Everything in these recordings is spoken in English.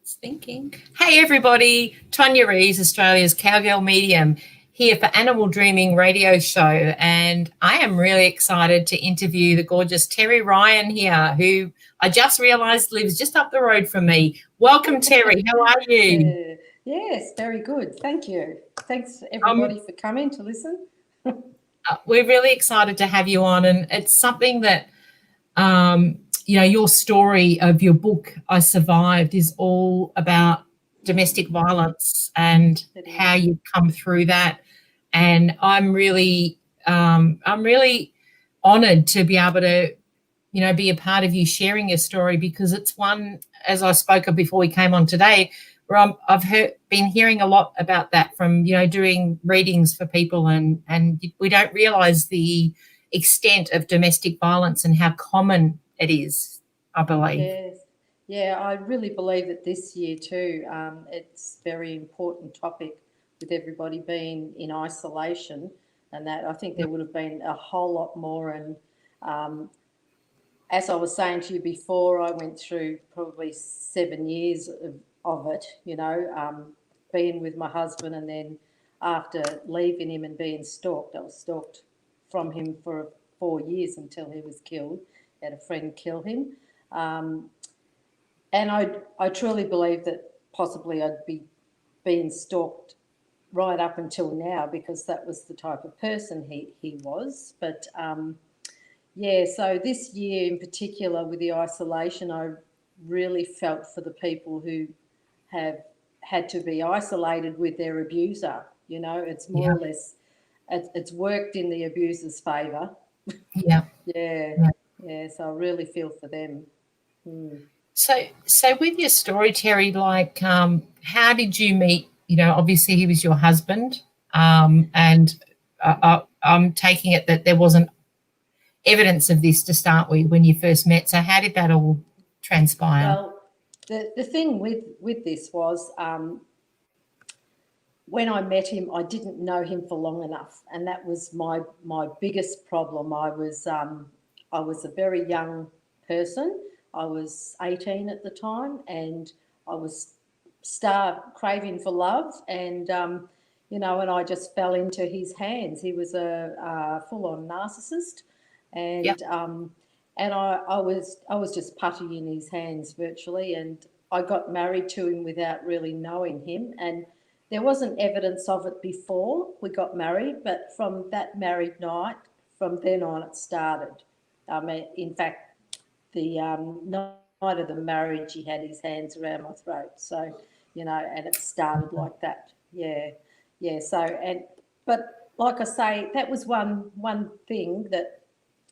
It's thinking. Hey, everybody. Tonia Reeves, Australia's cowgirl medium, here for Animal Dreaming radio show. And I am really excited to interview the gorgeous Terri Ryan here, who I just realised lives just up the road from me. Welcome, Terri. How are you? Yes, very good. Thank you. Thanks, Um, everybody, for coming to listen. we're really excited to have you on. And it's something that your story of your book, I Survived, is all about domestic violence and It how is. you've come through that. And I'm really honoured to be able to, be a part of you sharing your story, because it's one, as I spoke of before we came on today, where I've been hearing a lot about that from, doing readings for people, and we don't realise the extent of domestic violence and how common it is, I believe. Yes. Yeah, I really believe that this year too, it's a very important topic with everybody being in isolation, and that I think there would have been a whole lot more. And um, as I was saying to you before, I went through probably 7 years of it, being with my husband, and then after leaving him and being stalked, I was stalked from him for 4 years until he was killed. Had a friend kill him. Um, and I truly believe that possibly I'd be being stalked right up until now, because that was the type of person he was. But yeah, so this year in particular with the isolation, I really felt for the people who have had to be isolated with their abuser. It's more Yeah, or less, it's worked in the abuser's favour. yeah, Yeah, yeah. yeah, so I really feel for them. Hmm. So with your story, Terri, like, how did you meet? Obviously he was your husband, and I'm taking it that there wasn't evidence of this to start with when you first met. So how did that all transpire? Well, the thing with this was, when I met him, I didn't know him for long enough, and that was my biggest problem. I was a very young person. I was 18 at the time, and I was starved, craving for love, and I just fell into his hands. He was a full-on narcissist, Yeah, and I was just putty in his hands virtually, and I got married to him without really knowing him, and there wasn't evidence of it before we got married, but from that married night, from then on, it started. In fact, the night of the marriage, he had his hands around my throat. So, and it started like that. Yeah, yeah. But like I say, that was one thing that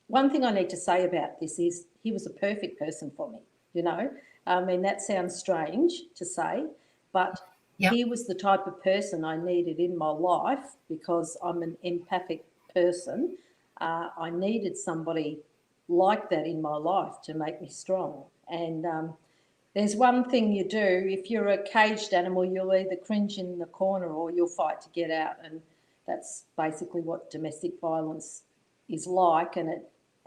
one thing I need to say about this is he was a perfect person for me. You know, I mean, that sounds strange to say, but yeah, he was the type of person I needed in my life because I'm an empathic person. I needed somebody like that in my life to make me strong. And there's one thing you do: if you're a caged animal, you'll either cringe in the corner or you'll fight to get out. And that's basically what domestic violence is like. And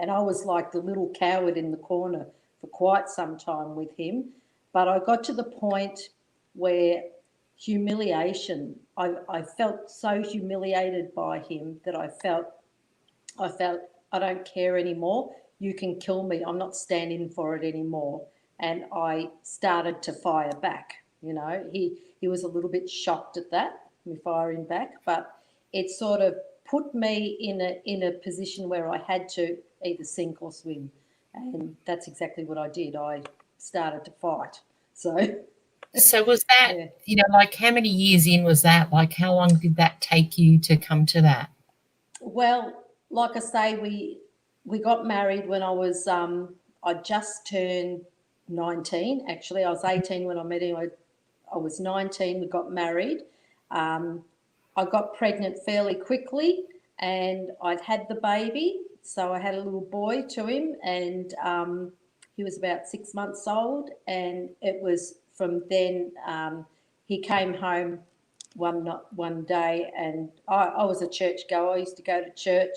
I was like the little coward in the corner for quite some time with him. But I got to the point where humiliation, I felt so humiliated by him that I felt I don't care anymore. You can kill me. I'm not standing for it anymore. And I started to fire back. He was a little bit shocked at that, me firing back, but it sort of put me in a position where I had to either sink or swim, and that's exactly what I did. I started to fight. So so was that, yeah. like, how many years in was that? Like, how long did that take you to come to that? Well, like I say, we got married when I just turned 19. Actually, I was 18 when I met him. I was 19. We got married. Um, I got pregnant fairly quickly, and I'd had the baby, so I had a little boy to him, and he was about 6 months old. And it was from then, he came home one day, and I was a church goer. I used to go to church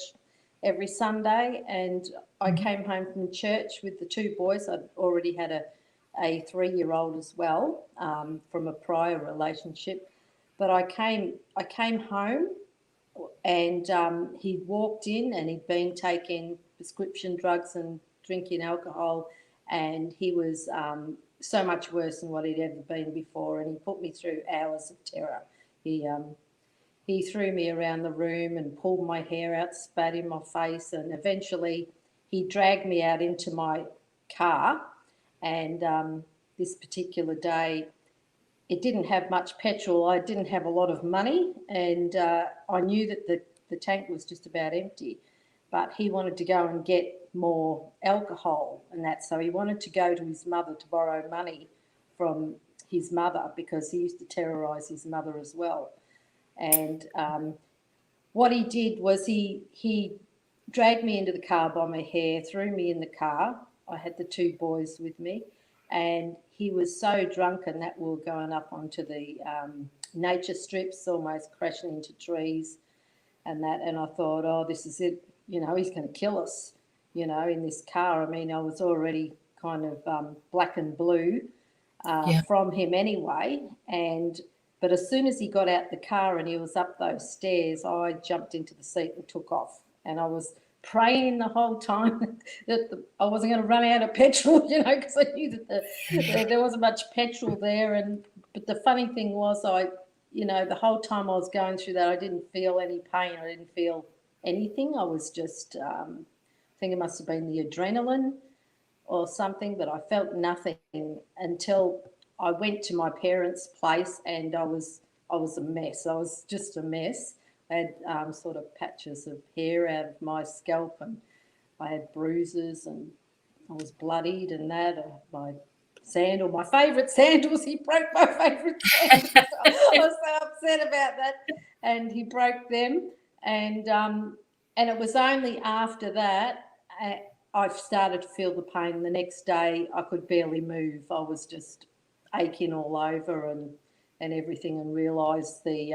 every Sunday, and I Mhm. came home from church with the two boys. I'd already had a 3-year-old as well, from a prior relationship. But I came home, and he'd walked in and he'd been taking prescription drugs and drinking alcohol, and he was so much worse than what he'd ever been before, and he put me through hours of terror. He threw me around the room and pulled my hair out, spat in my face, and eventually he dragged me out into my car. And this particular day, it didn't have much petrol. I didn't have a lot of money, and I knew that the tank was just about empty. But he wanted to go and get more alcohol and that, so he wanted to go to his mother to borrow money from his mother, because he used to terrorise his mother as well. And what he did was he dragged me into the car by my hair, threw me in the car. I had the 2 boys with me, and he was so drunken that we were going up onto the nature strips, almost crashing into trees and that. And I thought, oh, this is it. You know, he's going to kill us, you know, in this car. I mean, I was already kind of black and blue from him anyway. But as soon as he got out the car and he was up those stairs, I jumped into the seat and took off. And I was praying the whole time that I wasn't going to run out of petrol, you know, because I knew that there wasn't much petrol there. But the funny thing was, the whole time I was going through that, I didn't feel any pain. I didn't feel anything. I was just, I think it must have been the adrenaline or something, but I felt nothing until I went to my parents' place, and I was a mess. I was just a mess. I had sort of patches of hair out of my scalp, and I had bruises, and I was bloodied and that. My favourite sandals, he broke my favourite sandals. I was so upset about that, and he broke them. And it was only after that I started to feel the pain. The next day I could barely move. I was just aching all over and everything, and realised the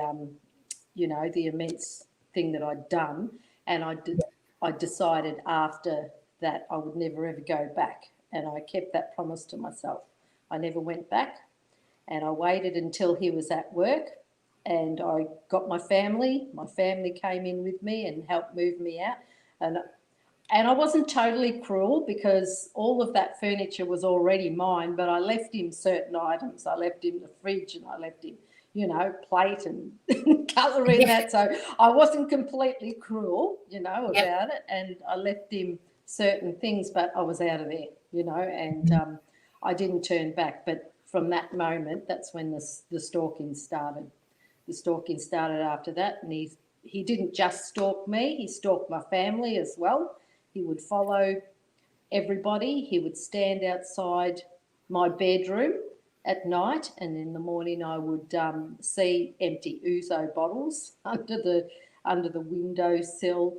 immense thing that I'd done. And I decided after that I would never ever go back, and I kept that promise to myself. I never went back, and I waited until he was at work, and I got my family. My family came in with me and helped move me out, and I wasn't totally cruel, because all of that furniture was already mine, but I left him certain items. I left him the fridge, and I left him, plate and cutlery and that. So I wasn't completely cruel, about it. And I left him certain things, but I was out of there, and I didn't turn back. But from that moment, that's when the stalking started. The stalking started after that, and he didn't just stalk me, he stalked my family as well. He would follow everybody. He would stand outside my bedroom at night, and in the morning I would see empty ouzo bottles under the windowsill.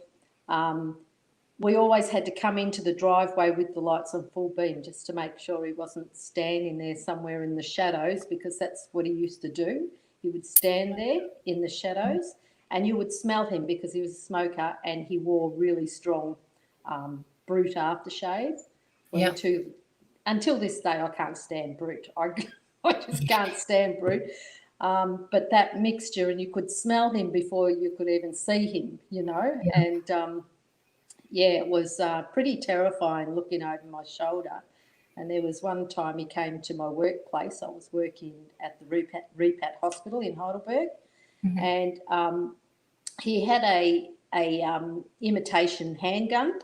We always had to come into the driveway with the lights on full beam, just to make sure he wasn't standing there somewhere in the shadows, because that's what he used to do. He would stand there in the shadows, and you would smell him because he was a smoker, and he wore really strong Brute aftershave. Until this day, I can't stand Brute. I just can't stand Brute. But that mixture, and you could smell him before you could even see him, and it was pretty terrifying looking over my shoulder. And there was one time he came to my workplace. I was working at the Repat Hospital in Heidelberg, and he had a imitation handgun,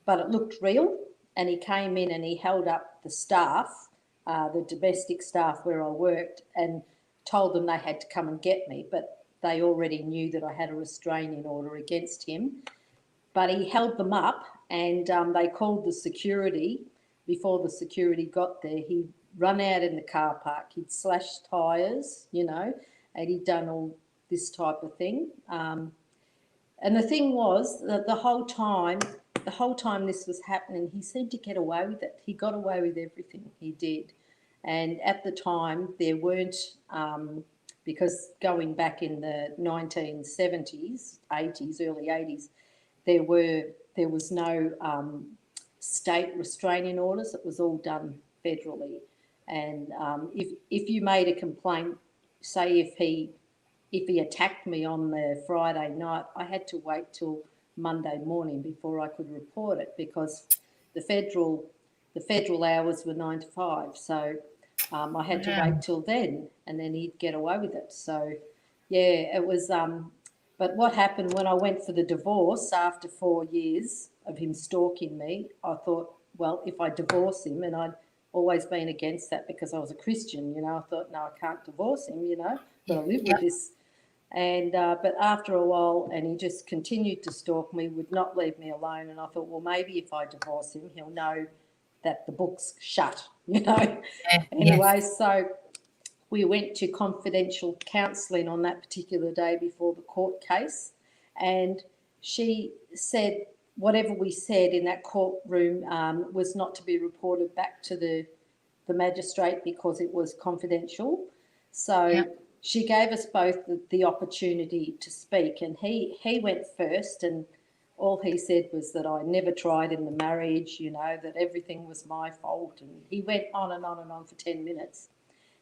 but it looked real. And he came in and he held up the staff, the domestic staff where I worked, and told them they had to come and get me. But they already knew that I had a restraining order against him. But he held them up, and they called the security. Before the security got there, he'd run out in the car park. He'd slashed tyres, and he'd done all this type of thing. And the thing was that the whole time this was happening, he seemed to get away with it. He got away with everything, he did. And at the time, there weren't, because going back in the 1970s, 80s, early 80s, there was no state restraining orders. It was all done federally. And if you made a complaint, say if he attacked me on the Friday night, I had to wait till Monday morning before I could report it, because the federal hours were 9 to 5. So I had to wait till then, and then he'd get away with it. So yeah, it was. But what happened when I went for the divorce after 4 years of him stalking me? I thought, well, if I divorce him, and I'd always been against that because I was a Christian, I thought, no, I can't divorce him, got to live with this. And but after a while, and he just continued to stalk me, would not leave me alone. And I thought, well, maybe if I divorce him, he'll know that the book's shut, Anyway, so we went to confidential counselling on that particular day before the court case, and she said whatever we said in that courtroom was not to be reported back to the magistrate because it was confidential. So she gave us both the opportunity to speak, and he went first, and all he said was that I never tried in the marriage, that everything was my fault, and he went on and on and on for 10 minutes.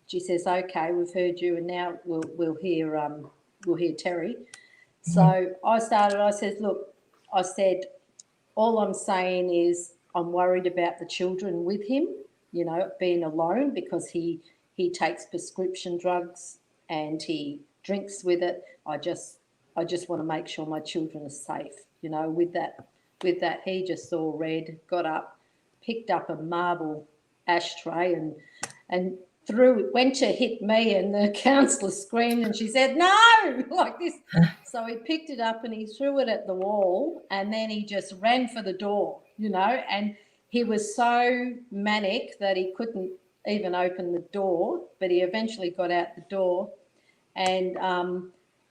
She says, "Okay, we've heard you, and now we'll hear Terri." So I said, "Look," I said, "all I'm saying is I'm worried about the children with him, being alone, because he takes prescription drugs and he drinks with it. I just want to make sure my children are safe." With that, he just saw red, got up, picked up a marble ashtray and threw it, went to hit me, and the counsellor screamed and she said, "No!" like this. So he picked it up and he threw it at the wall, and then he just ran for the door, and he was so manic that he couldn't even open the door, but he eventually got out the door. And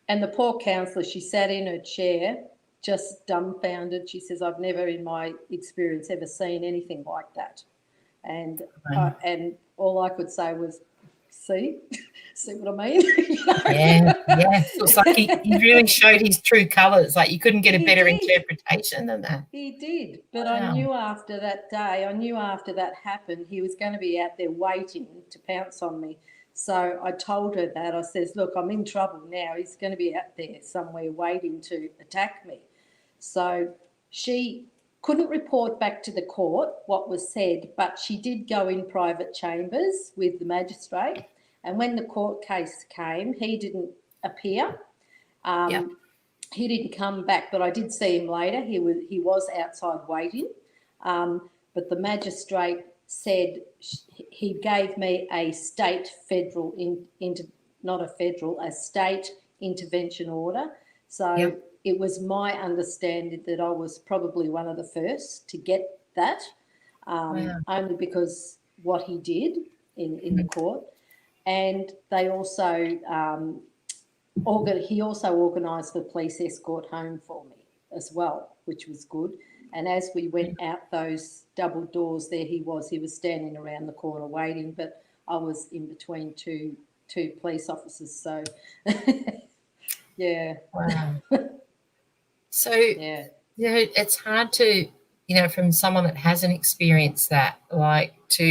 the poor counsellor, she sat in her chair just dumbfounded. She says, "I've never in my experience ever seen anything like that." And all I could say was, see what I mean? Yeah. So it's like he really showed his true colours. Like you couldn't get a better interpretation than that. He did. But wow. I knew after that day, after that happened, he was going to be out there waiting to pounce on me. So I told her that. I says, "Look, I'm in trouble now. He's going to be out there somewhere waiting to attack me." So she couldn't report back to the court what was said, but she did go in private chambers with the magistrate. And when the court case came, he didn't appear. He didn't come back, but I did see him later. He was outside waiting. But the magistrate said he gave me a state intervention order. So it was my understanding that I was probably one of the first to get that, only because what he did in the court. And they also, he also organised the police escort home for me as well, which was good. And as we went out those double doors, there he was standing around the corner waiting, but I was in between two police officers. So, yeah. Wow. So, it's hard to, from someone that hasn't experienced that, so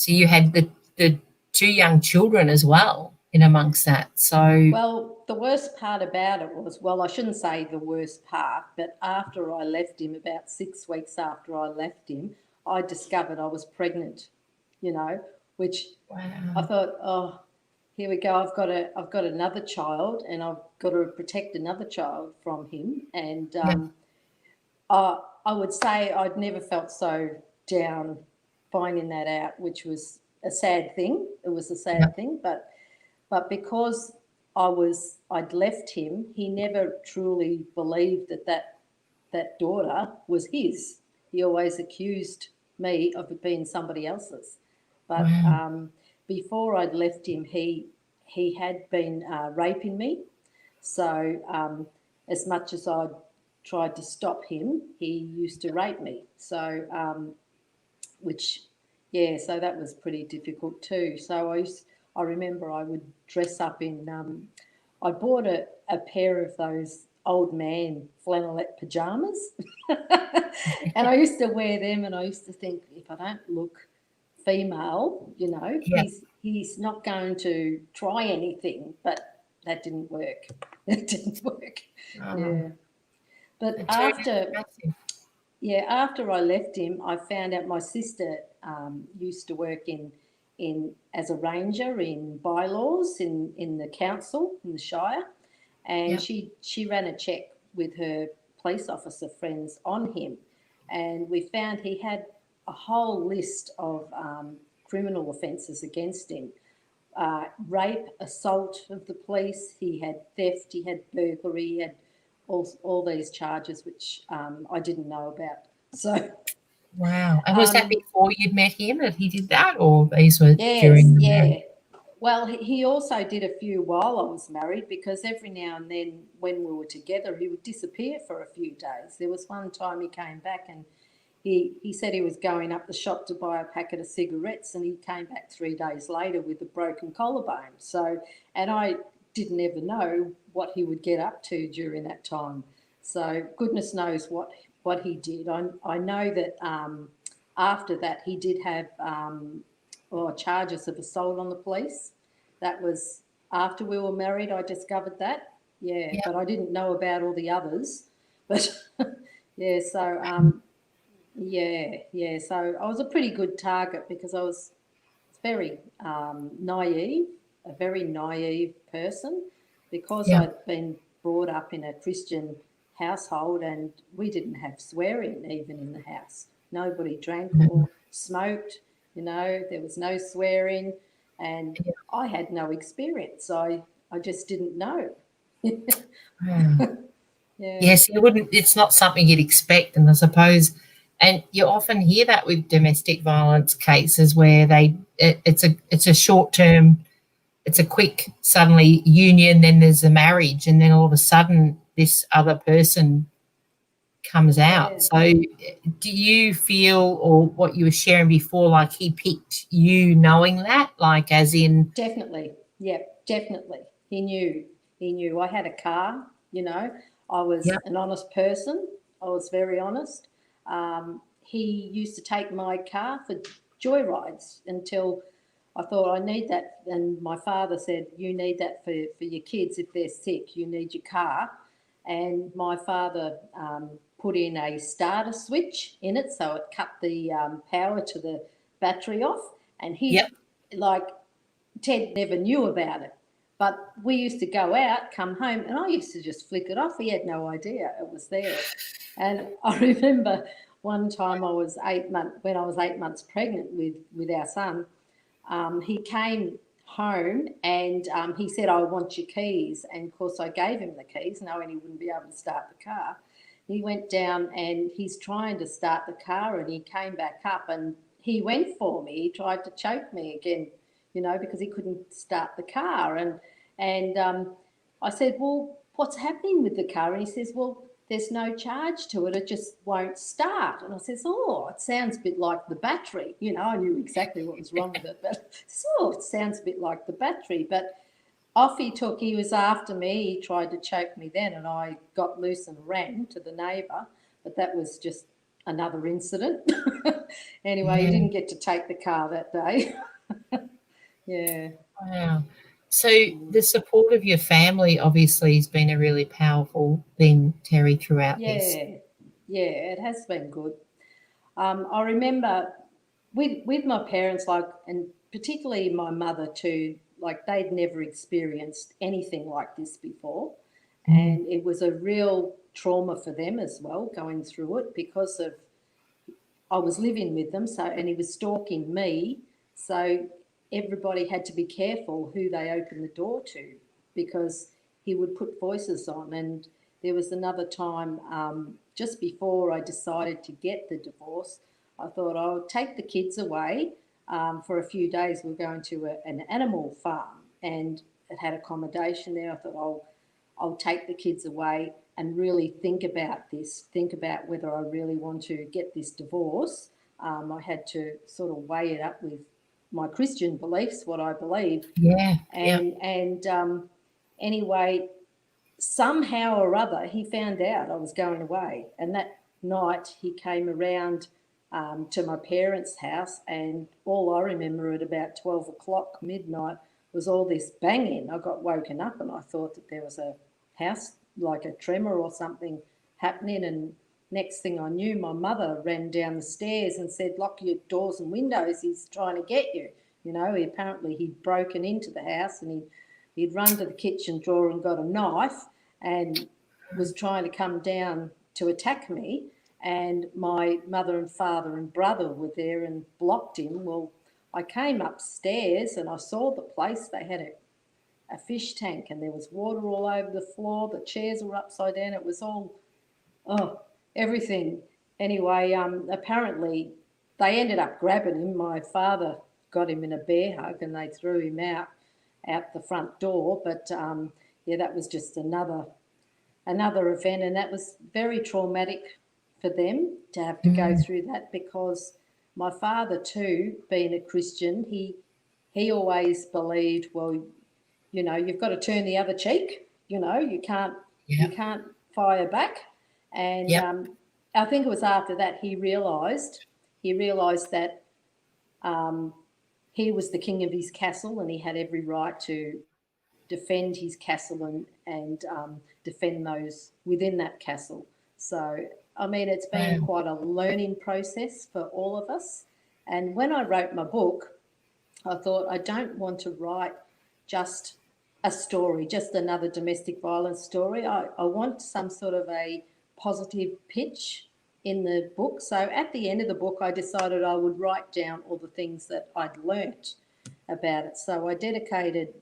you had the two young children as well in amongst that. So, well, the worst part about it was, I shouldn't say the worst part, but after I left him, about 6 weeks after I left him, I discovered I was pregnant, which I thought, oh, here we go. I've got another child, and I've got to protect another child from him. And I would say I'd never felt so down finding that out, which was a sad thing. It was a sad thing, but because I'd left him, he never truly believed that daughter was his. He always accused me of it being somebody else's. But before I'd left him, he had been raping me. So as much as I'd tried to stop him, he used to rape me. So, so that was pretty difficult too. So I remember I would dress up in, I bought a pair of those old man flannelette pajamas and I used to wear them, and I used to think, if I don't look female, Yeah. he's not going to try anything, but that didn't work. It didn't work. Oh, Yeah. But the two after massive. after I left him, I found out my sister used to work in as a ranger in bylaws in the council in the shire, and Yeah. she ran a check with her police officer friends on him, and we found he had a whole list of criminal offences against him. Rape, assault of the police, he had theft, he had burglary, he had all these charges which I didn't know about. So, Wow. And was that um, before you'd met him that he did that, or these were yes, during the marriage? yeah. Well, he also did a few while I was married, because every now and then when we were together, he would disappear for a few days. There was one time he came back and he said he was going up the shop to buy a packet of cigarettes, and he came back 3 days later with a broken collarbone. So, and I didn't ever know what he would get up to during that time. So goodness knows what he did. I know that after that he did have charges of assault on the police. That was after we were married. I discovered that. Yeah, Yeah. but I didn't know about all the others. But yeah, so yeah. So I was a pretty good target, because I was very naive, a very naive person, because Yeah. I'd been brought up in a Christian household, and we didn't have swearing even in the house. Nobody drank Mhm. or smoked, there was no swearing, and Yeah. I had no experience. I just didn't know. Wow. Yeah, Yes, you wouldn't. It's not something you'd expect, and I suppose, and you often hear that with domestic violence cases where it's a short term, it's a quick suddenly union, then there's a marriage, and then all of a sudden this other person comes out. yeah. So, do you feel, or what you were sharing before, like he picked you, knowing that, like as in, Definitely. Yeah, definitely. He knew. He knew. I had a car, I was yeah, an honest person. I was very honest. He used to take my car for joyrides until I thought, I need that. And my father said, you need that for your kids if they're sick. You need your car. And my father put in a starter switch in it, so it cut the power to the battery off. And yep, like, Ted never knew about it. But we used to go out, come home, and I used to just flick it off. He had no idea it was there. And I remember one time when I was 8 months pregnant with our son, he came home and he said, I want your keys. And of course, I gave him the keys, knowing he wouldn't be able to start the car. He went down and he's trying to start the car, and he came back up and he went for me. He tried to choke me again, because he couldn't start the car. And I said, well, what's happening with the car? And he says, well, there's no charge to it. It just won't start. And I says, oh, it sounds a bit like the battery. I knew exactly what was wrong with it, but it sounds a bit like the battery. But off he took. He was after me. He tried to choke me then, and I got loose and ran to the neighbour. But that was just another incident. Anyway, he yeah, didn't get to take the car that day. Yeah. wow. So the support of your family obviously has been a really powerful thing, Terry, throughout this. Yeah, yeah, it has been good. I remember with my parents, like, and particularly my mother too, like they'd never experienced anything like this before, Mm, and it was a real trauma for them as well, going through it, because of I was living with them, so, and he was stalking me, so everybody had to be careful who they opened the door to, because he would put voices on. And there was another time, just before I decided to get the divorce, I thought I'll take the kids away for a few days. We're going to an animal farm, and it had accommodation there. I thought I'll take the kids away and really think about this, think about whether I really want to get this divorce. I had to sort of weigh it up with my Christian beliefs, what I believe. yeah, yeah. And anyway, somehow or other, he found out I was going away. And that night he came around to my parents' house, and all I remember at about 12 o'clock midnight was all this banging. I got woken up and I thought that there was a house, like a tremor or something happening, and next thing I knew, my mother ran down the stairs and said, "Lock your doors and windows, he's trying to get you." You know, apparently he'd broken into the house and he'd run to the kitchen drawer and got a knife and was trying to come down to attack me. And my mother and father and brother were there and blocked him. Well, I came upstairs and I saw the place. They had a fish tank and there was water all over the floor. The chairs were upside down. It was all, oh, everything. Anyway, apparently they ended up grabbing him. My father got him in a bear hug and they threw him out the front door. But yeah, that was just another event, and that was very traumatic for them to have to go through that, because my father too, being a Christian, he always believed, well, you know, you've got to turn the other cheek. You know, you can't fire back. And I think it was after that he realised that he was the king of his castle and he had every right to defend his castle and defend those within that castle. So, I mean, it's been quite a learning process for all of us. And when I wrote my book, I thought I don't want to write just a story, just another domestic violence story. I want some sort of a positive pitch in the book. So at the end of the book, I decided I would write down all the things that I'd learnt about it. So I dedicated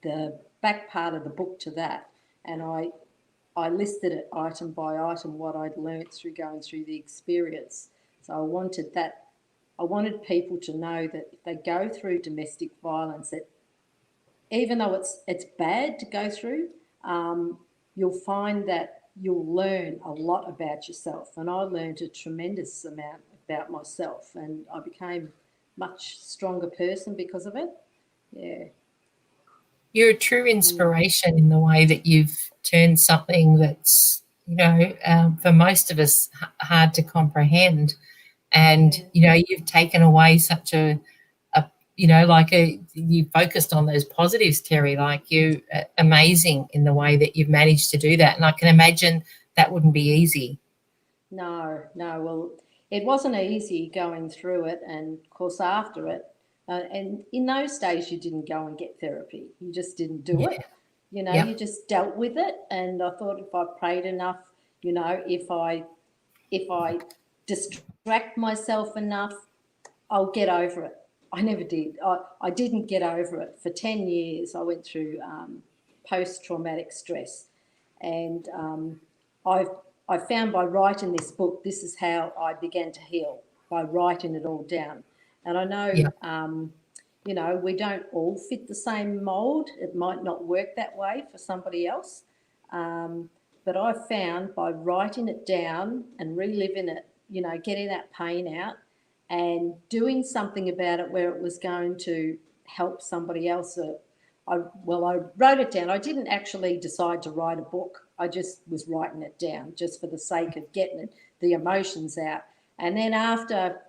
the back part of the book to that, and I listed it item by item what I'd learnt through going through the experience. So I wanted people to know that if they go through domestic violence, that even though it's bad to go through, you'll find that you'll learn a lot about yourself. And I learned a tremendous amount about myself, and I became a much stronger person because of it. Yeah. You're a true inspiration in the way that you've turned something that's, you know, for most of us hard to comprehend. And, you know, you've taken away such a you know, like you focused on those positives, Terri, like you amazing in the way that you've managed to do that. And I can imagine that wouldn't be easy. No. Well, it wasn't easy going through it, and of course after it. And in those days, you didn't go and get therapy. You just didn't do it. You know, you just dealt with it. And I thought if I prayed enough, you know, if I distract myself enough, I'll get over it. I never did. I didn't get over it. For 10 years, I went through post-traumatic stress. And I found by writing this book, this is how I began to heal, by writing it all down. And I know, you know, we don't all fit the same mould. It might not work that way for somebody else. But I found by writing it down and reliving it, you know, getting that pain out and doing something about it where it was going to help somebody else. I wrote it down. I didn't actually decide to write a book. I just was writing it down just for the sake of getting it, the emotions out. And then after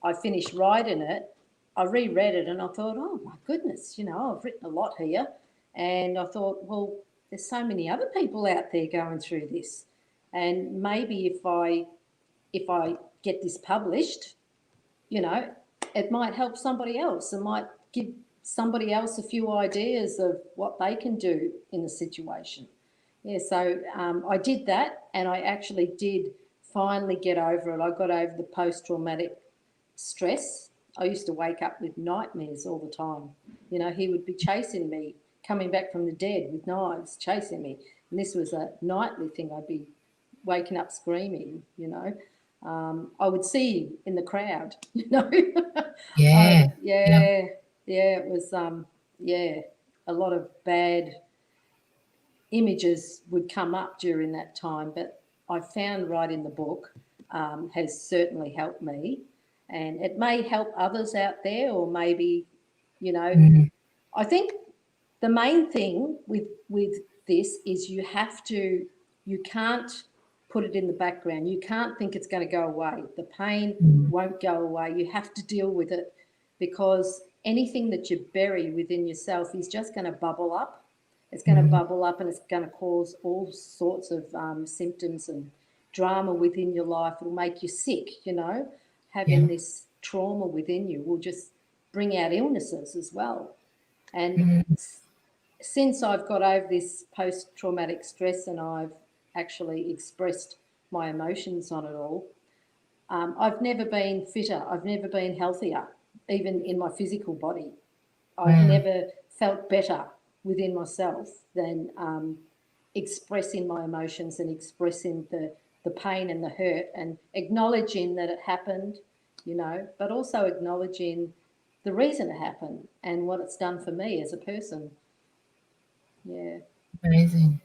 I finished writing it, I reread it and I thought, oh my goodness, you know, I've written a lot here. And I thought, well, there's so many other people out there going through this. And maybe if I get this published, you know, it might help somebody else. It might give somebody else a few ideas of what they can do in the situation. Yeah, so I did that, and I actually did finally get over it. I got over the post-traumatic stress. I used to wake up with nightmares all the time. You know, he would be chasing me, coming back from the dead with knives, chasing me. And this was a nightly thing. I'd be waking up screaming, you know. I would see him in the crowd, you know. Yeah. It was, a lot of bad images would come up during that time. But I found writing the book has certainly helped me, and it may help others out there, or maybe, you know, I think the main thing with this is you can't put it in the background. You can't think it's going to go away. The pain won't go away. You have to deal with it, because anything that you bury within yourself is just going to bubble up. It's going to bubble up, and it's going to cause all sorts of symptoms and drama within your life. It'll make you sick, having this trauma within you will just bring out illnesses as well. And since I've got over this post-traumatic stress and I've actually expressed my emotions on it all, I've never been fitter. I've never been healthier, even in my physical body. I've never felt better within myself than expressing my emotions and expressing the pain and the hurt and acknowledging that it happened, but also acknowledging the reason it happened and what it's done for me as a person. Yeah. Amazing.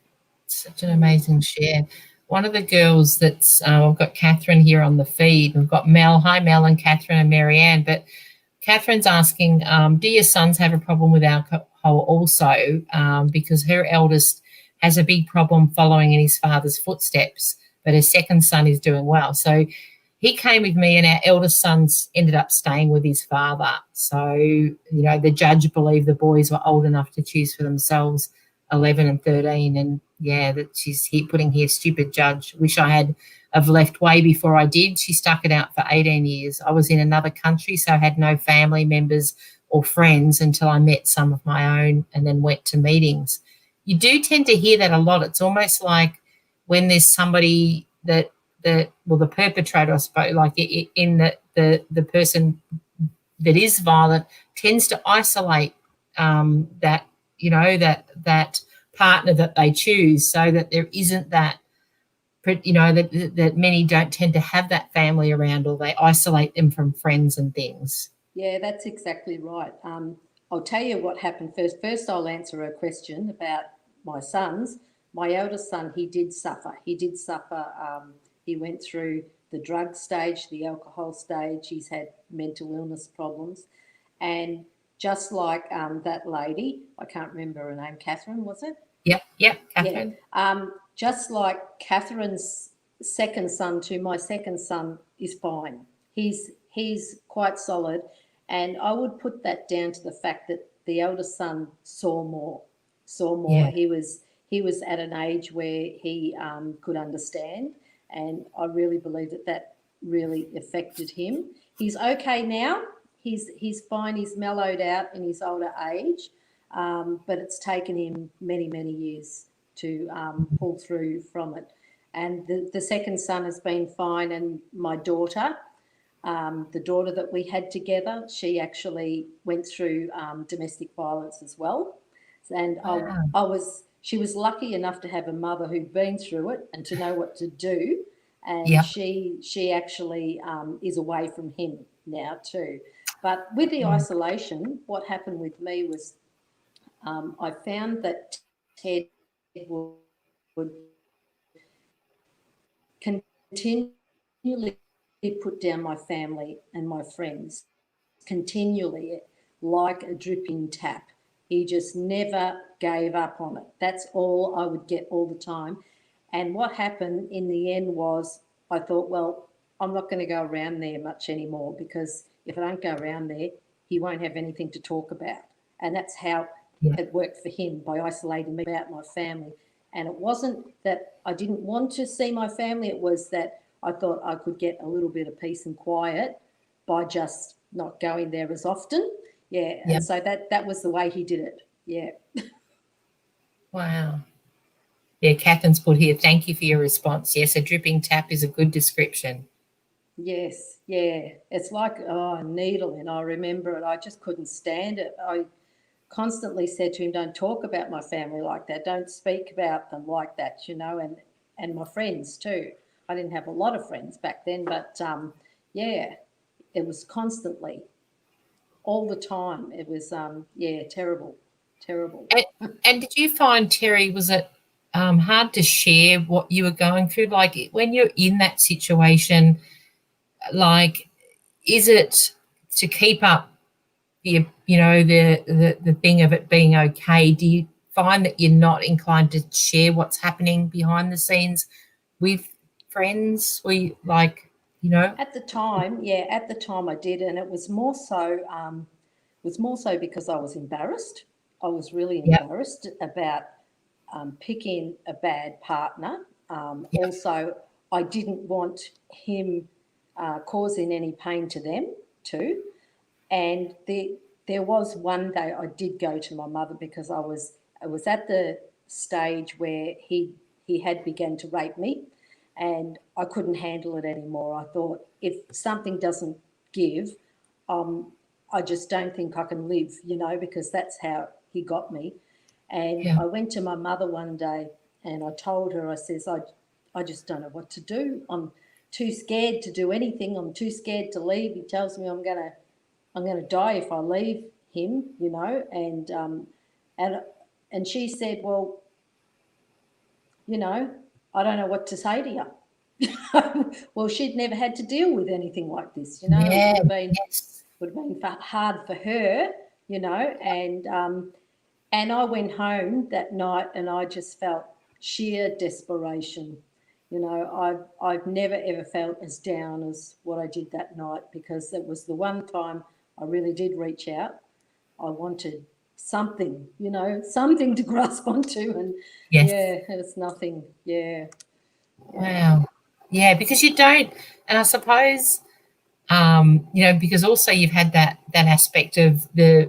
Such an amazing share. One of the girls that's, I've got Catherine here on the feed. We've got Mel. Hi, Mel and Catherine and Marianne. But Catherine's asking, do your sons have a problem with alcohol also? Because her eldest has a big problem following in his father's footsteps, but her second son is doing well. So he came with me, and our eldest sons ended up staying with his father. So, the judge believed the boys were old enough to choose for themselves, 11 and 13. And that she's here putting here, stupid judge. Wish I had have left way before I did. She stuck it out for 18 years. I was in another country, so I had no family members or friends until I met some of my own and then went to meetings. You do tend to hear that a lot. It's almost like when there's somebody the perpetrator, I suppose, like in the person that is violent tends to isolate that partner that they choose, so that there isn't that, that many don't tend to have that family around, or they isolate them from friends and things. Yeah, that's exactly right. I'll tell you what happened first. First, I'll answer a question about my sons. My eldest son, he did suffer. He went through the drug stage, the alcohol stage. He's had mental illness problems. And just like that lady, I can't remember her name, Catherine, was it? Yep, Catherine. Yeah. Just like Catherine's second son to my second son is fine. He's quite solid. And I would put that down to the fact that the eldest son saw more. Yeah. He was at an age where he could understand, and I really believe that really affected him. He's okay now. He's fine. He's mellowed out in his older age, but it's taken him many, many years to pull through from it. And the second son has been fine, and my daughter, the daughter that we had together, she actually went through domestic violence as well. And wow. She was lucky enough to have a mother who'd been through it and to know what to do. And yep. she actually is away from him now too. But with the isolation, what happened with me was I found that Ted would continually put down my family and my friends, continually, like a dripping tap. He just never gave up on it. That's all I would get all the time. And what happened in the end was I thought, well, I'm not going to go around there much anymore, because if I don't go around there, he won't have anything to talk about. And that's how it worked for him, by isolating me about my family. And it wasn't that I didn't want to see my family. It was that I thought I could get a little bit of peace and quiet by just not going there as often. Yeah. Yep. And so that was the way he did it. Yeah. Wow. Yeah, Catherine's put here, thank you for your response. Yes, a dripping tap is a good description. Yes, yeah. It's like a needle, and I remember it. I just couldn't stand it. I constantly said to him, don't talk about my family like that. Don't speak about them like that, and my friends too. I didn't have a lot of friends back then, but it was constantly, all the time. It was, terrible. And did you find, Terri, was it hard to share what you were going through? Like, when you're in that situation, like, is it to keep up the thing of it being okay? Do you find that you're not inclined to share what's happening behind the scenes with friends? Were you like, you know? At the time, yeah, at the time I did, and it was more so because I was embarrassed. I was really Yeah, embarrassed about picking a bad partner. yeah, Also, I didn't want him causing any pain to them too. And there was one day I did go to my mother because I was at the stage where he had begun to rape me, and I couldn't handle it anymore. I thought if something doesn't give, um, I just don't think I can live, because that's how he got me. And yeah, I went to my mother one day and I told her, I says, I just don't know what to do. I'm too scared to do anything. I'm too scared to leave. He tells me I'm going to die if I leave him, and and she said, well, I don't know what to say to you. Well, she'd never had to deal with anything like this. It yeah, yes, would have been hard for her, and I went home that night and I just felt sheer desperation. I've never ever felt as down as what I did that night, because it was the one time I really did reach out. I wanted something, something to grasp onto, and yes. yeah, it's nothing. Yeah, yeah, Wow. Yeah, because you don't, and I suppose, because also you've had that aspect of the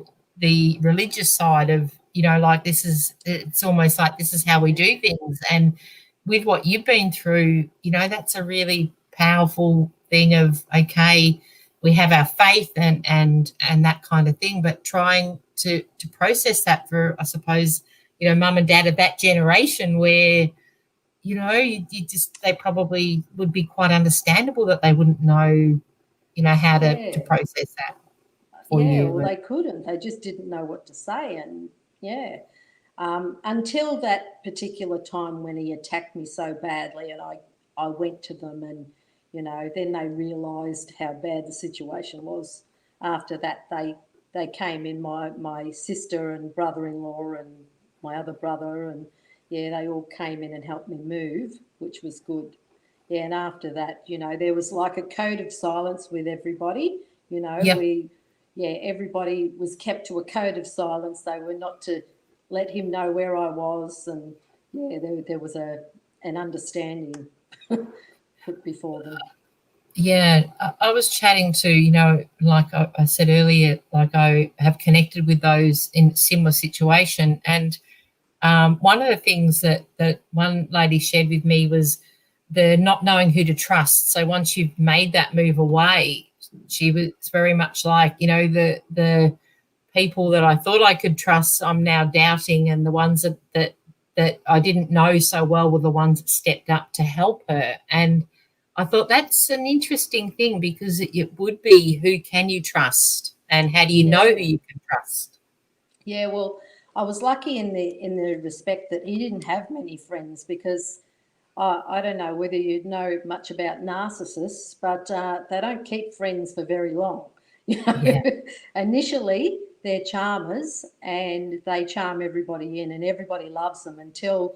religious side of, like this is, it's almost like this is how we do things. And with what you've been through, that's a really powerful thing of, okay, we have our faith and that kind of thing, but trying to process that for, I suppose, mum and dad of that generation where, you just, they probably would be quite understandable that they wouldn't know, how to yeah, process that for yeah. you. Well, But they couldn't. They just didn't know what to say, and yeah. Until that particular time when he attacked me so badly, and I went to them, and then they realised how bad the situation was. After that, they came in, my sister and brother-in-law and my other brother, and yeah, they all came in and helped me move, which was good. Yeah, and after that, there was like a code of silence with everybody. yeah, We, yeah, everybody was kept to a code of silence. They were not to let him know where I was, and yeah, there was an understanding put before them. yeah. I was chatting to, like I said earlier, like I have connected with those in similar situation. And one of the things that one lady shared with me was the not knowing who to trust. So once you've made that move away, she was very much like, the people that I thought I could trust, I'm now doubting, and the ones that I didn't know so well were the ones that stepped up to help her. And I thought that's an interesting thing, because it would be, who can you trust, and how do you know who Yeah, you can trust? yeah. Well, I was lucky in the respect that he didn't have many friends, because I don't know whether you know much about narcissists, but they don't keep friends for very long. You know, Yeah, initially they're charmers and they charm everybody in, and everybody loves them until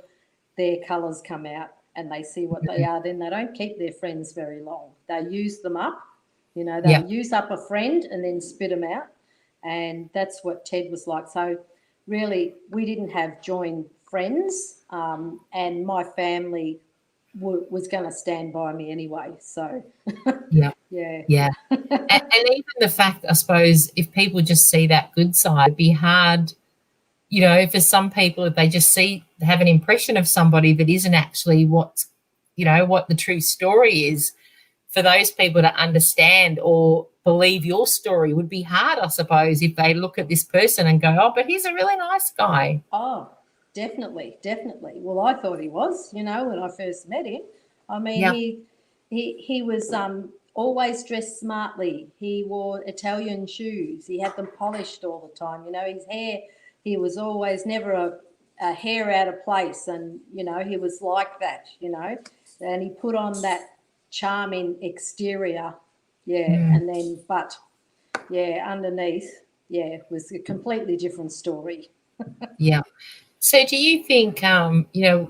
their colours come out and they see what they are. Then they don't keep their friends very long. They use them up. yeah, They'll use up a friend and then spit them out, and that's what Ted was like. So really, we didn't have joined friends, and my family was going to stand by me anyway. So, yeah, yeah. yeah. And even the fact, I suppose, if people just see that good side, it'd be hard, for some people, if they just have an impression of somebody that isn't actually what the true story is, for those people to understand or believe your story would be hard, I suppose, if they look at this person and go, oh, but he's a really nice guy. Oh, definitely, definitely. Well, I thought he was, when I first met him. I mean, Yeah, he was always dressed smartly. He wore Italian shoes. He had them polished all the time. His hair, he was always never a hair out of place, and he was like that. And he put on that charming exterior, yeah, mm, and then but yeah, underneath, yeah, it was a completely different story. yeah. So do you think,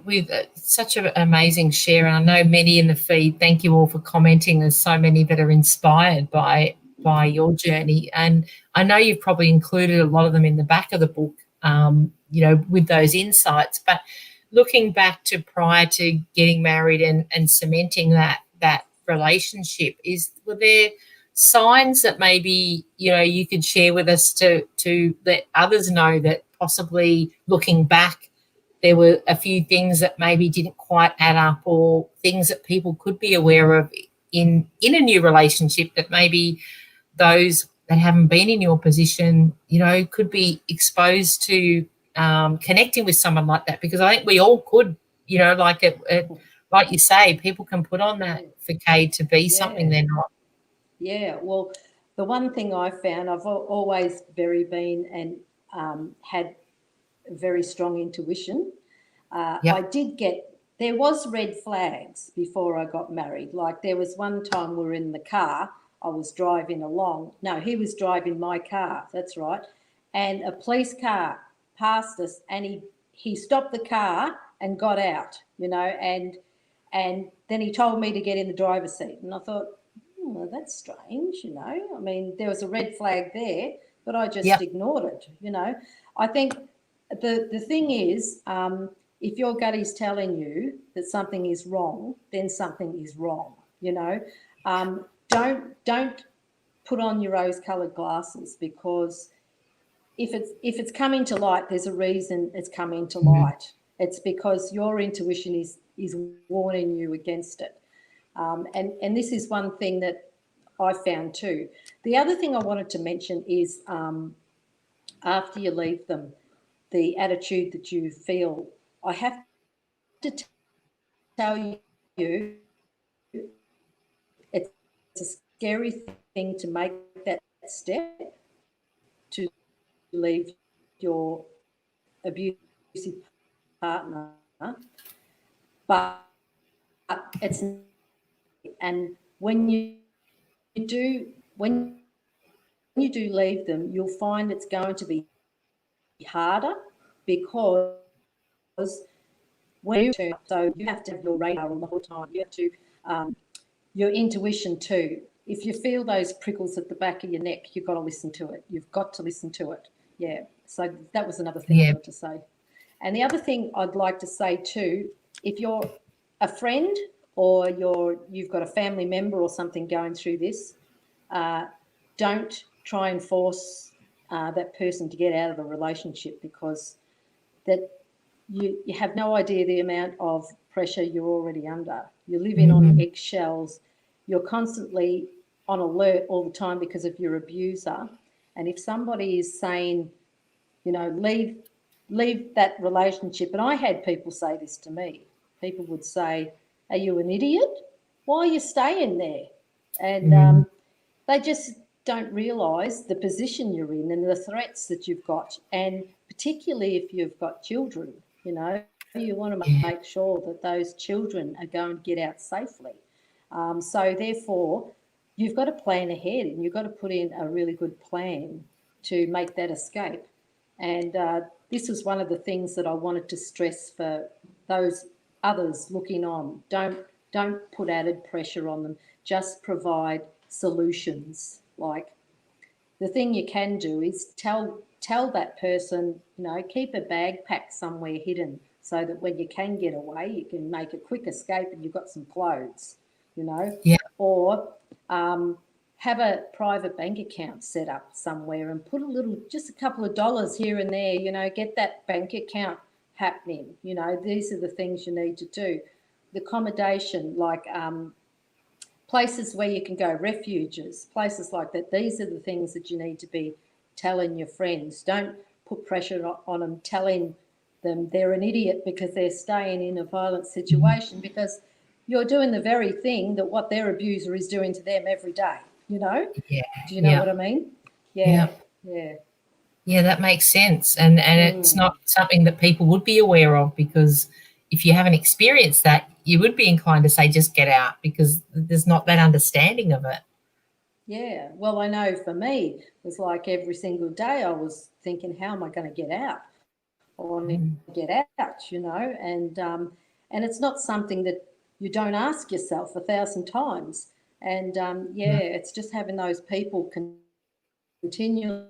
with such an amazing share, and I know many in the feed, thank you all for commenting. There's so many that are inspired by your journey. And I know you've probably included a lot of them in the back of the book, with those insights. But looking back to prior to getting married and cementing that relationship, were there signs that maybe you could share with us to let others know that possibly looking back there were a few things that maybe didn't quite add up, or things that people could be aware of in a new relationship that maybe those that haven't been in your position could be exposed to connecting with someone like that? Because I think we all could, like you say, people can put on that facade to be something they're not. Yeah, well, the one thing I found, I've always been and had very strong intuition. I Yep. did there was red flags before I got married. Like there was one time we were in the car, I was driving along. No, he was driving my car, that's right. And a police car passed us and he stopped the car and got out, and then he told me to get in the driver's seat. And I thought, well, that's strange, I mean, there was a red flag there, but I just Yep. ignored it. I think the thing is, if your gut is telling you that something is wrong, then something is wrong. Don't put on your rose-coloured glasses, because if it's coming to light, there's a reason it's coming to Mhm. light. It's because your intuition is warning you against it. And this is one thing that I found too. The other thing I wanted to mention is, after you leave them, the attitude that you feel. I have to tell you, it's a scary thing to make that step, to leave your abusive partner, but it's, and when you do leave them, you'll find it's going to be harder, because when you turn up, so you have to have your radar on the whole time. You have to, your intuition too. If you feel those prickles at the back of your neck, you've got to listen to it. You've got to listen to it. Yeah. So that was another thing I Yeah. wanted to say. And the other thing I'd like to say too, if you're a friend or you've got a family member or something going through this, don't try and force that person to get out of the relationship, because that you have no idea the amount of pressure you're already under. You're living on Mhm. eggshells. You're constantly on alert all the time because of your abuser. And if somebody is saying, leave that relationship, and I had people say this to me. People would say, "Are you an idiot? Why are you staying there?" And Mhm. they just don't realise the position you're in and the threats that you've got, and particularly if you've got children, you want to Yeah. make sure that those children are going to get out safely. So therefore, you've got to plan ahead, and you've got to put in a really good plan to make that escape. And this was one of the things that I wanted to stress for those others looking on. Don't put added pressure on them. Just provide solutions. Like, the thing you can do is tell that person, keep a bag packed somewhere hidden, so that when you can get away, you can make a quick escape and you've got some clothes, Yeah. or have a private bank account set up somewhere and put just a couple of dollars here and there, get that bank account happening. These are the things you need to do. The accommodation, like places where you can go, refuges, places like that. These are the things that you need to be telling your friends. Don't put pressure on them, telling them they're an idiot because they're staying in a violent Mhm. situation, because you're doing the very thing that what their abuser is doing to them every day, Yeah. Do you know Yeah. what I mean? Yeah. Yeah, yeah. Yeah, that makes sense. And it's Mm. not something that people would be aware of, because if you haven't experienced that, you would be inclined to say just get out, because there's not that understanding of it. Yeah, well, I know for me, it was like every single day I was thinking, how am I going to get out? want to get out, you know, and it's not something that you don't ask yourself 1,000 times. And it's just having those people continually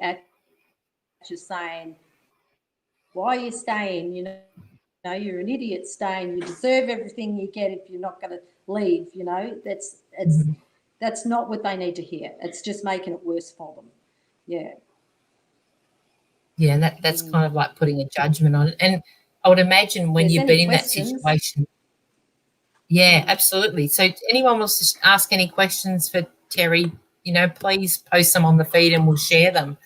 at you saying, why are you staying? You know, you're an idiot staying. You deserve everything you get if you're not going to leave. You know, that's not what they need to hear. It's just making it worse for them. Yeah. Yeah, and that's kind of like putting a judgment on it. And I would imagine when you've been in that situation. Yeah, absolutely. So anyone wants to ask any questions for Terri, you know, please post them on the feed and we'll share them.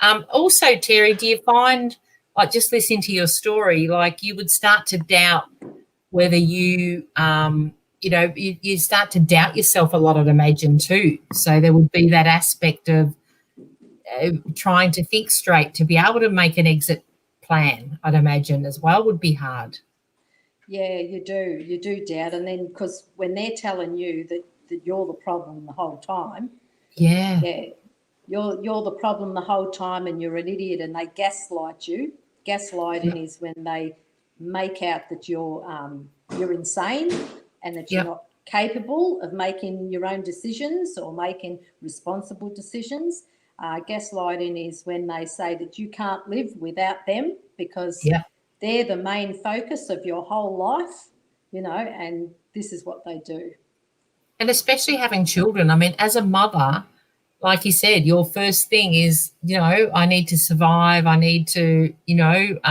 Also, Terri, do you find, like, just listening to your story, like you would start to doubt whether you, you start to doubt yourself a lot, I'd imagine, too. So there would be that aspect of trying to think straight to be able to make an exit plan, I'd imagine, as well, would be hard. Yeah, you do doubt. And then because when they're telling you that you're the problem the whole time, yeah, you're the problem the whole time and you're an idiot and they gaslight you. Gaslighting is when they make out that you're insane and that you're not capable of making your own decisions or making responsible decisions. Gaslighting is when they say that you can't live without them because they're the main focus of your whole life, you know, and this is what they do. And especially having children. I mean, as a mother, like you said, your first thing is, you know, I need to survive. I need to,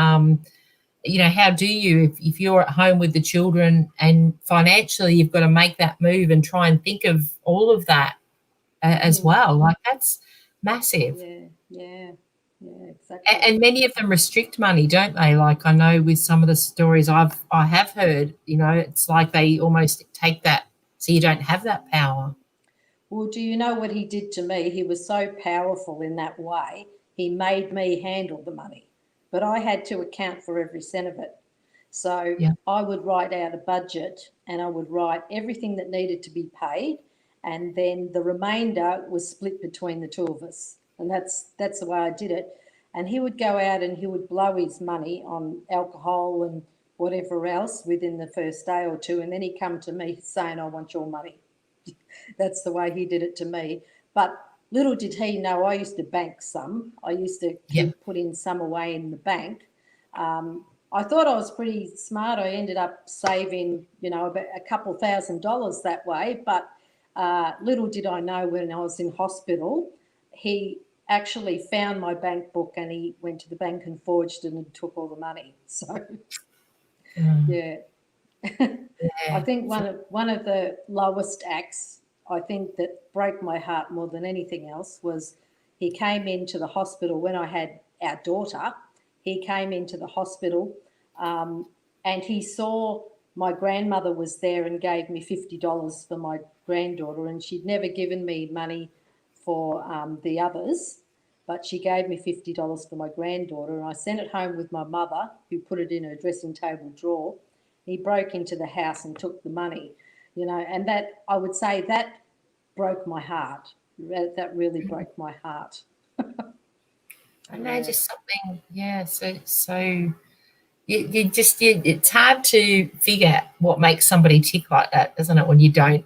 how do you, if you're at home with the children and financially you've got to make that move and try and think of all of that as well. Like, that's massive. Yeah, exactly. And many of them restrict money, don't they? Like, I know with some of the stories I have heard, you know, it's like they almost take that so you don't have that power. Well, do you know what he did to me? He was so powerful in that way. He made me handle the money, but I had to account for every cent of it. So I would write out a budget and I would write everything that needed to be paid, and then the remainder was split between the two of us. And that's the way I did it. And he would go out and he would blow his money on alcohol and whatever else within the first day or two, and then he'd come to me saying, I want your money. That's the way he did it to me. But little did he know I used to bank some. I used to put in some away in the bank. I thought I was pretty smart. I ended up saving, you know, about a couple $1,000 that way. But little did I know when I was in hospital, he actually found my bank book and he went to the bank and forged it and took all the money. So, I think one of the lowest acts, I think, that broke my heart more than anything else was he came into the hospital when I had our daughter. He came into the hospital and he saw my grandmother was there and gave me $50 for my granddaughter, and she'd never given me money for the others, but she gave me $50 for my granddaughter, and I sent it home with my mother, who put it in her dressing table drawer. He broke into the house and took the money, you know, and that, I would say, that broke my heart. That really broke my heart. I know, just something, so it's hard to figure out what makes somebody tick like that, isn't it, when you don't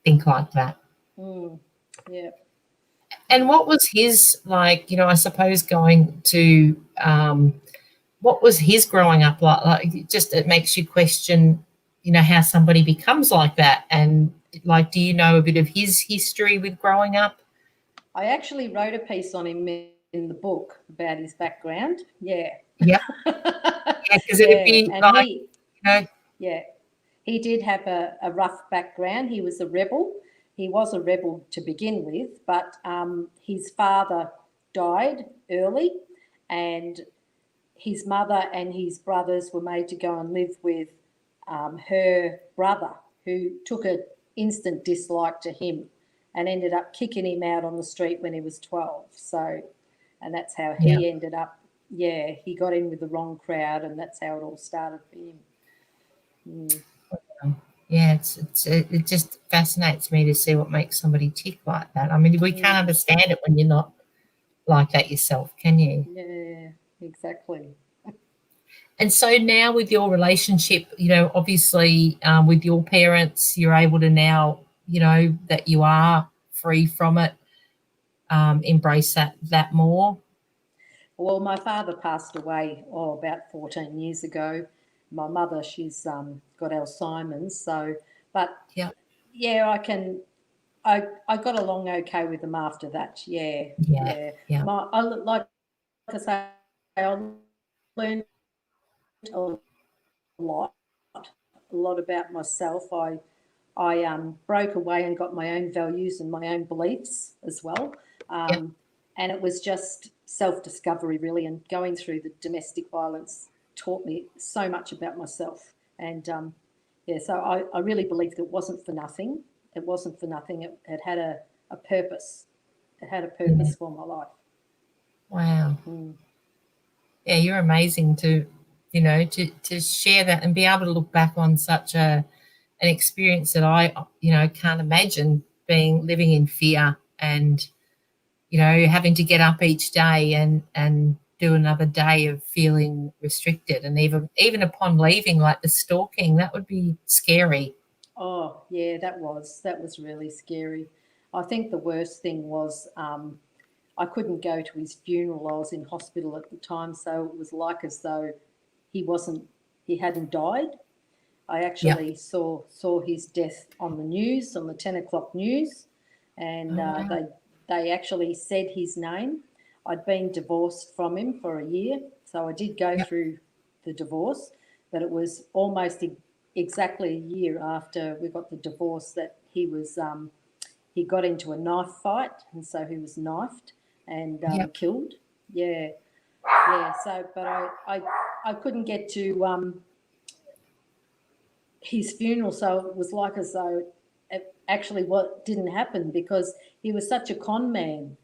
think like that? Yeah. And what was his, like, you know, I suppose going to, what was his growing up like? Like, just, it makes you question, you know, how somebody becomes like that. And, like, do you know a bit of his history with growing up? I actually wrote a piece on him in the book about his background. Yeah. Yeah. Because it'd be and like, you know. Yeah. He did have a rough background. He was a rebel. He was a rebel to begin with, but his father died early, and his mother and his brothers were made to go and live with her brother, who took an instant dislike to him and ended up kicking him out on the street when he was 12. So, and that's how he ended up, he got in with the wrong crowd, and that's how it all started for him. Yeah, it just fascinates me to see what makes somebody tick like that. I mean, we can't understand it when you're not like that yourself, can you? exactly. And so now with your relationship, obviously with your parents, you're able to now, that you are free from it, embrace that more. Well, my father passed away, about 14 years ago. My mother, she's got Alzheimer's. So, but Yeah, yeah, I got along okay with them after that. Yeah, yeah, yeah. yeah, Like I say, I learned lot, a lot about myself. I broke away and got my own values and my own beliefs as well. yeah, And it was just self discovery, really, and going through the domestic violence taught me so much about myself. And yeah, so I really believed it wasn't for nothing. It wasn't for nothing. It had a purpose. It had a yeah. purpose for my life. Wow. Mm. Yeah, you're amazing to share that and be able to look back on such an experience that I, can't imagine living in fear and, having to get up each day and do another day of feeling restricted. And even upon leaving, like the stalking, that would be scary. Oh, yeah, that was really scary. I think the worst thing was I couldn't go to his funeral. I was in hospital at the time, so it was like as though he wasn't he hadn't died. I Yep. actually saw his death on the news, on the 10 o'clock news, and Oh, wow. they actually said his name. I'd been divorced from him for a year, so I did go Yep. through the divorce, but it was almost exactly a year after we got the divorce that he got into a knife fight, and so he was knifed and Yep. killed. Yeah, yeah. So, but I couldn't get to his funeral, so it was like as though it actually what didn't happen because he was such a con man.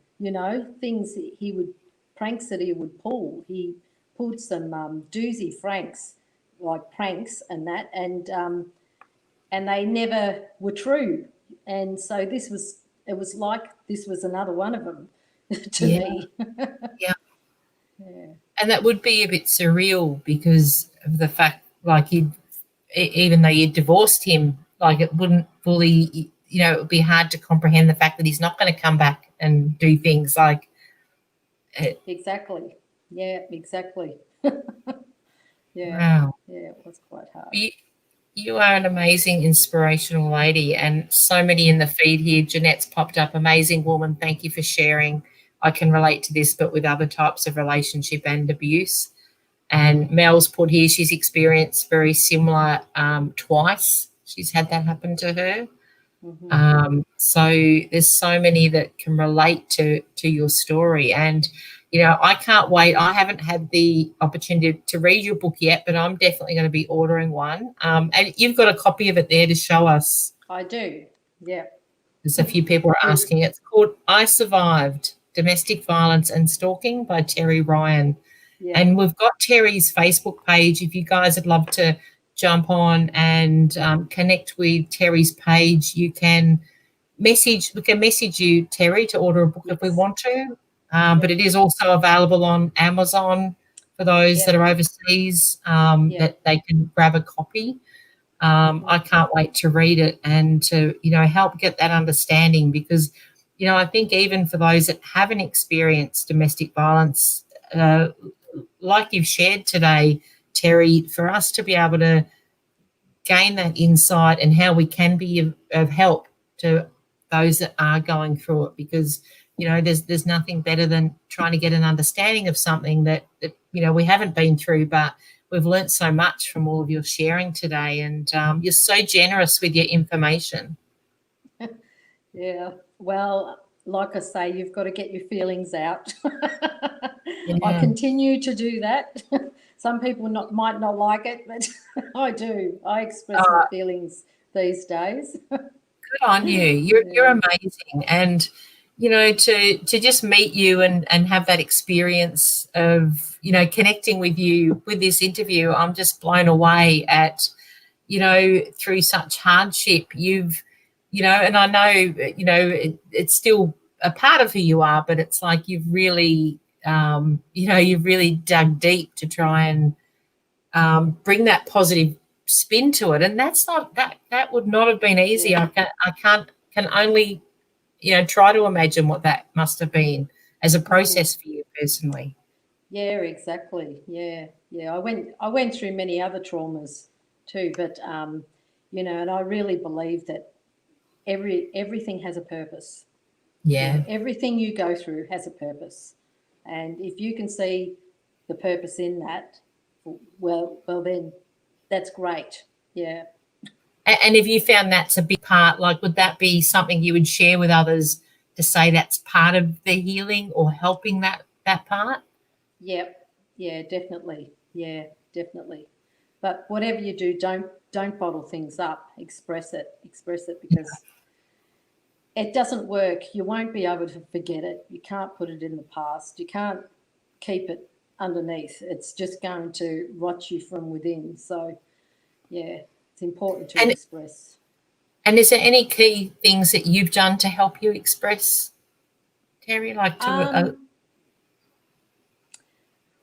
Things he would pranks that he would pull. He pulled some doozy franks, like pranks and that, and they never were true. And so it was like this was another one of them to Yeah. me. Yeah. Yeah, And that would be a bit surreal because of the fact, like, even though you divorced him, like it wouldn't fully, it would be hard to comprehend the fact that he's not going to come back and do things like it. exactly. Yeah, exactly. Yeah, Wow. yeah, it was quite hard. You are an amazing, inspirational lady, and so many in the feed here. Jeanette's popped up, amazing woman. Thank you for sharing. I can relate to this, but with other types of relationship and abuse. And Mel's put here she's experienced very similar twice. She's had that happen to her. Hmm. So there's so many that can relate to your story, and I can't wait. I haven't had the opportunity to read your book yet, but I'm definitely going to be ordering one. And you've got a copy of it there to show us. I do. Yeah. There's a few people are With asking. It's called "I Survived: Domestic Violence and Stalking" by Terri Ryan. yeah. And we've got Terry's Facebook page. If you guys would love to jump on and connect with Terry's page, you can we can message you, Terry, to order a book if we Yes. want to. But Yep. it is also available on Amazon for those that Yep. are overseas, Yep. that they can grab a copy. I Hmm. can't wait to read it and to, help get that understanding because, I think even for those that haven't experienced domestic violence, uh, like you've shared today, Terry, for us to be able to gain that insight and how we can be of help to those that are going through it because there's nothing better than trying to get an understanding of something that we haven't been through, but we've learnt so much from all of your sharing today, and you're so generous with your information. Yeah. Well, like I say, you've got to get your feelings out. I Yeah. continue to do that. Some people might not like it, but I do. I express my feelings these days. Good on you. You're Yeah. amazing. And to just meet you and have that experience of, connecting with you with this interview, I'm just blown away at, through such hardship, and I know, it's still a part of who you are, but it's like you've really you've really dug deep to try and bring that positive spin to it. And that's not that would not have been easy. Yeah. Can only try to imagine what that must have been as a process for you personally. Yeah, exactly. Yeah, yeah. I went through many other traumas too, but and I really believe that everything has a purpose. Yeah. Everything you go through has a purpose, and if you can see the purpose in that, well then that's great. Yeah. And if you found that's a big part, like, would that be something you would share with others to say that's part of the healing or helping that part? Yep. Yeah, definitely. Yeah, definitely. But whatever you do, don't bottle things up. Express it. Express it, because it doesn't work. You won't be able to forget it. You can't put it in the past. You can't keep it underneath. It's just going to rot you from within. So, yeah, it's important to And express. and is there any key things that you've done to help you express, Terry? Like Um,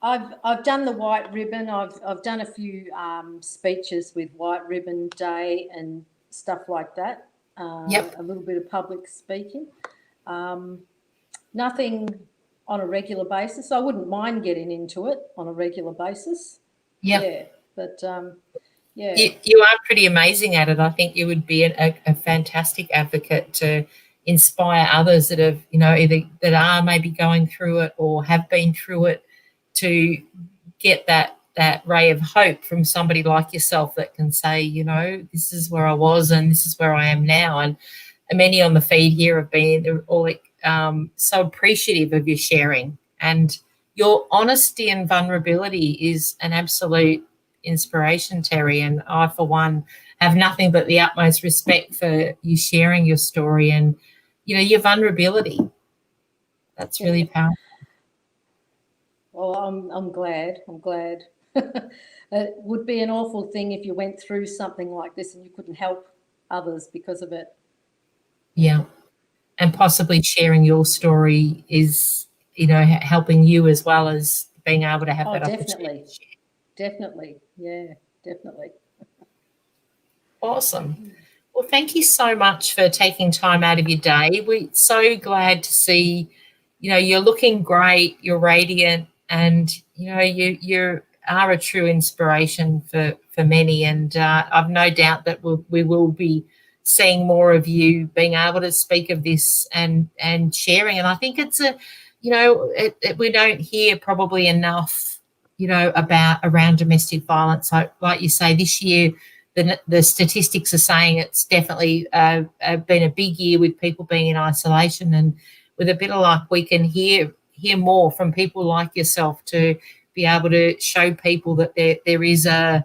I've done the white ribbon. I've done a few speeches with White Ribbon Day and stuff like that. yep, A little bit of public speaking. Um, Nothing on a regular basis. I wouldn't mind getting into it on a regular basis. yep. Yeah, but yeah, You are pretty amazing at it. I think you would be a fantastic advocate to inspire others that have, either that are maybe going through it or have been through it, to get that ray of hope from somebody like yourself that can say, this is where I was and this is where I am now. And many on the feed here have been, they're all so appreciative of your sharing, and your honesty and vulnerability is an absolute inspiration, Terri. And I, for one, have nothing but the utmost respect for you sharing your story and your vulnerability. That's really powerful. well, I'm glad. I'm glad. It would be an awful thing if you went through something like this and you couldn't help others because of it. Yeah. And possibly sharing your story is, helping you as well as being able to have Oh, that opportunity definitely, to share. definitely. Yeah, definitely. Awesome. Well, thank you so much for taking time out of your day. We're so glad to see, you're looking great, you're radiant, and you are a true inspiration for many. And I've no doubt that we will be seeing more of you being able to speak of this and sharing. And I think it's we don't hear probably enough, about around domestic violence. Like you say, this year the statistics are saying it's definitely been a big year with people being in isolation, and with a bit of luck, we can hear more from people like yourself to be able to show people that there is a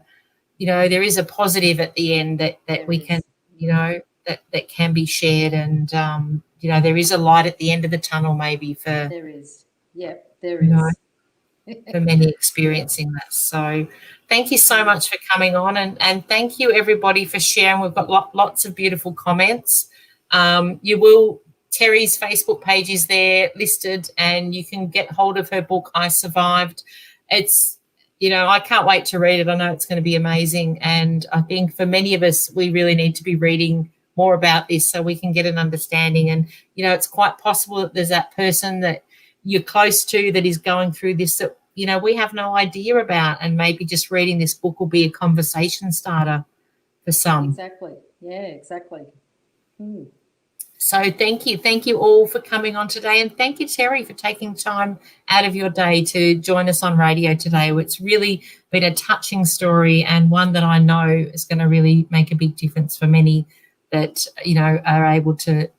positive at the end that There we can is. that can be shared, and there is a light at the end of the tunnel maybe for There is. Yep, there you know is. for many Yeah. experiencing that. So thank you so much for coming on, and thank you everybody for sharing. We've got lots of beautiful comments. Terri's Facebook page is there listed, and you can get hold of her book, I Survived. It's, I can't wait to read it. I know it's going to be amazing. And I think for many of us, we really need to be reading more about this so we can get an understanding. And, it's quite possible that there's that person that you're close to that is going through this that, we have no idea about. And maybe just reading this book will be a conversation starter for some. Exactly. Yeah, exactly. Hmm. So thank you. Thank you all for coming on today. And thank you, Terri, for taking time out of your day to join us on radio today. It's really been a touching story, and one that I know is going to really make a big difference for many that, are able to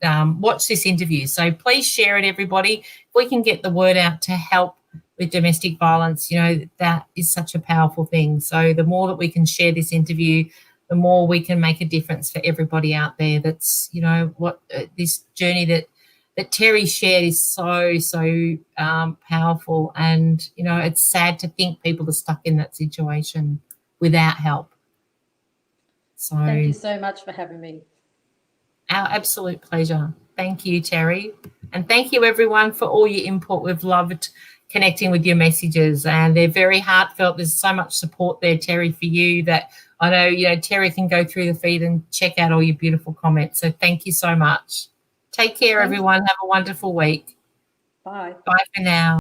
watch this interview. So please share it, everybody. If we can get the word out to help with domestic violence, that is such a powerful thing. So the more that we can share this interview, the more we can make a difference for everybody out there. That's, this journey that Terri shared is so powerful. And, it's sad to think people are stuck in that situation without help. So Thank you so much for having me. our absolute pleasure. Thank you, Terri. And thank you, everyone, for all your input. We've loved connecting with your messages, and they're very heartfelt. There's so much support there, Terri, for you, that I know, Terri can go through the feed and check out all your beautiful comments. So thank you so much. Take care, everyone. Have a wonderful week. Bye. Bye for now.